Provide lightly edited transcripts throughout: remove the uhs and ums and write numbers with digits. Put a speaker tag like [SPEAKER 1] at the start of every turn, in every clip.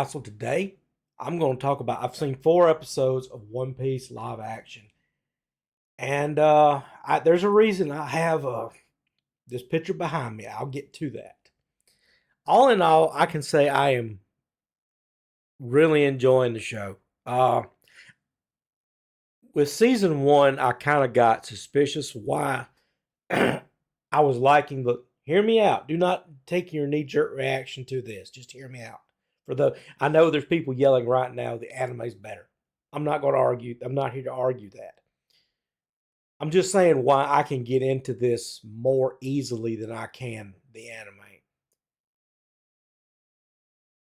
[SPEAKER 1] So today I'm going to talk about. I've seen 4 episodes of One Piece live action, and there's a reason I have this picture behind me. I'll get to that. All in all, I can say I am really enjoying the show. Uh, with season one, I kind of got suspicious why I was liking, but hear me out. Do not take your knee jerk reaction to this. Just hear me out. I know there's people yelling right now the anime's better. I'm not going to argue. I'm not here to argue that. I'm just saying why I can get into this more easily than I can the anime.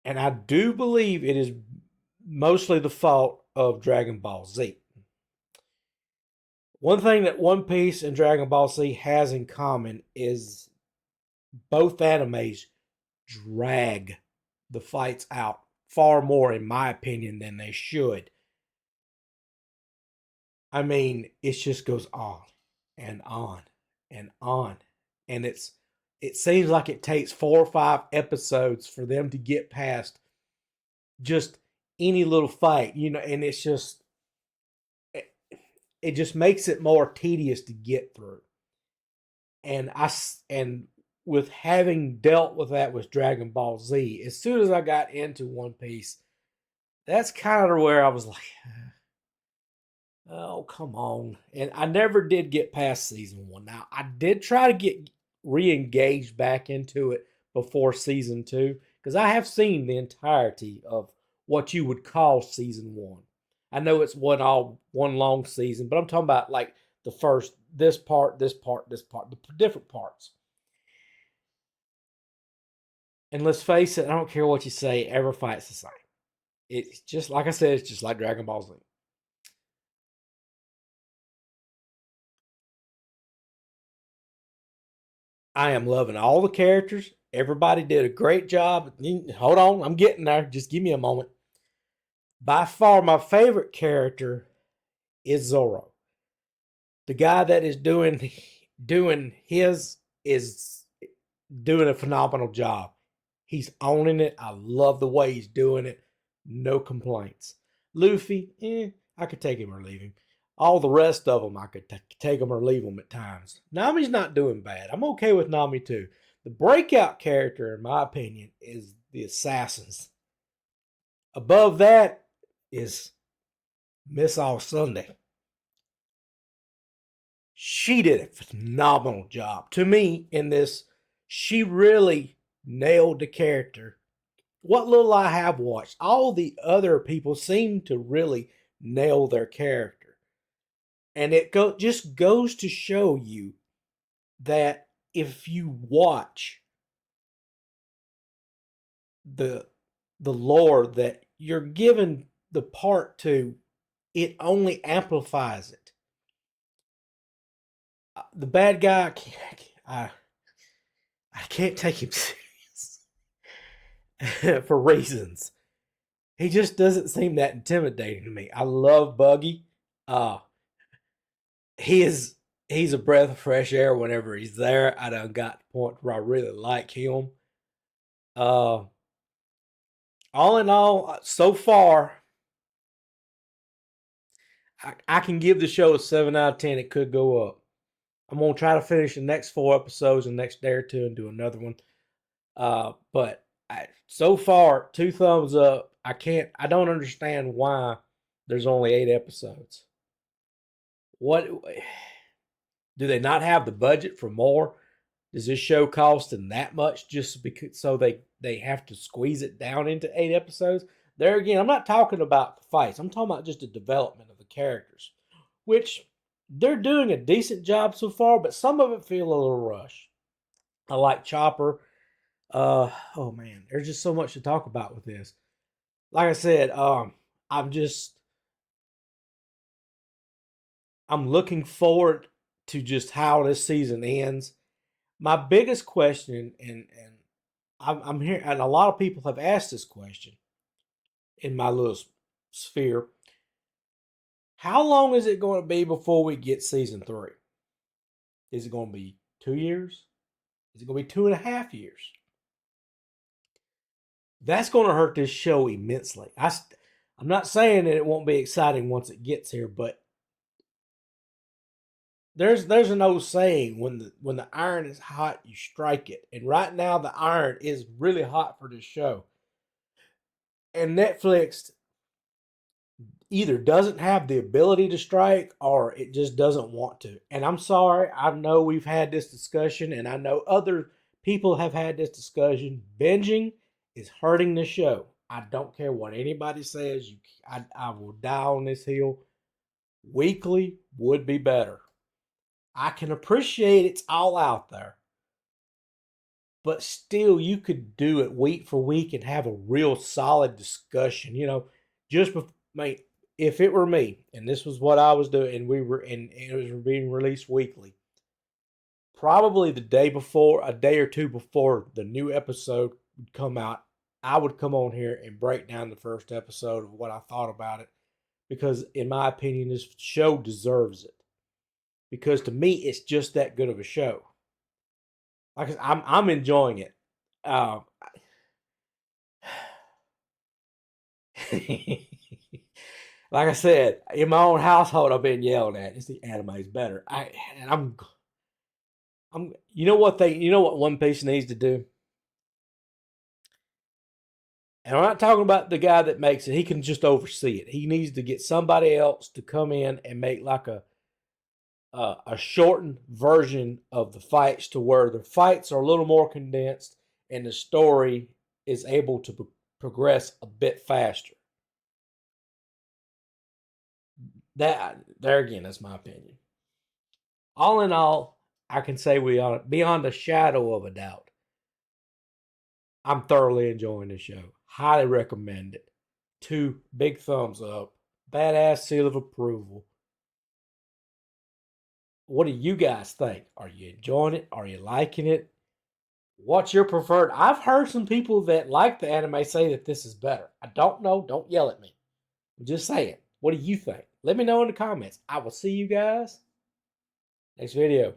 [SPEAKER 1] And I do believe it is mostly the fault of Dragon Ball Z. One thing that One Piece and Dragon Ball Z has in common is both animes drag the fights out far more, in my opinion, than they should. I mean, it just goes on and on and on. And it seems like it takes 4 or 5 episodes for them to get past just any little fight, and it, it just makes it more tedious to get through. And with having dealt with that with Dragon Ball Z, as soon as I got into One Piece, that's kind of where I was like, oh, come on. And I never did get past season one. Now, I did try to get re engaged back into it before season two, because I have seen the entirety of what you would call season one. I know it's one long season, but I'm talking about like the first, this part, this part, this part, the different parts. And let's face it, I don't care what you say, every fight's the same. It's just like I said, it's just like Dragon Ball Z. I am loving all the characters. Everybody did a great job. Hold on, I'm getting there. Just give me a moment. By far, my favorite character is Zoro. The guy that is doing his is doing a phenomenal job. He's owning it. I love the way he's doing it. No complaints. Luffy, I could take him or leave him. All the rest of them, I could take them or leave them at times. Nami's not doing bad. I'm okay with Nami too. The breakout character, in my opinion, is the Assassins. Above that is Miss All Sunday. She did a phenomenal job. To me, in this, she really nailed the character. What little I have watched, all the other people seem to really nail their character. And just goes to show you that if you watch the the lore that you're given the part to, it only amplifies it. The bad guy, I, I can't take him serious for reasons. He just doesn't seem that intimidating to me. I love Buggy. Uh he is he's a breath of fresh air whenever he's there. I done got to the point where I really like him. Uh all in all, so far, I can give the show a 7 out of 10. It could go up. I'm gonna try to finish the next 4 episodes in the next day or two and do another one. But so far, 2 thumbs up. I don't understand why there's only 8 episodes. What do they not have the budget for more? Does this show cost them that much just because so they have to squeeze it down into 8 episodes? There again, I'm not talking about the fights. I'm talking about just the development of the characters, which they're doing a decent job so far, but some of it feel a little rushed. I like Chopper. Oh man, there's just so much to talk about with this. Like I said, I'm just I'm looking forward to just how this season ends. My biggest question, and I'm here, and a lot of people have asked this question in my little sphere: how long is it going to be before we get season three? Is it going to be 2 years? Is it going to be 2.5 years? That's going to hurt this show immensely. I'm not saying that it won't be exciting once it gets here, but there's an old saying, when the iron is hot, you strike it. And right now the iron is really hot for this show. And Netflix either doesn't have the ability to strike or it just doesn't want to. And I'm sorry, I know we've had this discussion and I know other people have had this discussion. Binging is hurting the show. I don't care what anybody says. I will die on this hill. Weekly would be better. I can appreciate it's all out there, but still, you could do it week for week and have a real solid discussion. Just before, mate, if it were me and this was what I was doing, and it was being released weekly, probably the day before, a day or two before the new episode would come out, I would come on here and break down the first episode of what I thought about it, because in my opinion, this show deserves it. Because to me, it's just that good of a show. Like I'm enjoying it. Like I said, in my own household, I've been yelled at. It's the anime's better. You know what One Piece needs to do? And I'm not talking about the guy that makes it. He can just oversee it. He needs to get somebody else to come in and make like a shortened version of the fights, to where the fights are a little more condensed and the story is able to progress a bit faster. That there again, that's my opinion. All in all, I can say we are beyond a shadow of a doubt. I'm thoroughly enjoying the show. Highly recommend it. 2 big thumbs up. Badass seal of approval. What do you guys think? Are you enjoying it? Are you liking it? What's your preferred? I've heard some people that like the anime say that this is better. I don't know. Don't yell at me. I'm just saying. What do you think? Let me know in the comments. I will see you guys next video.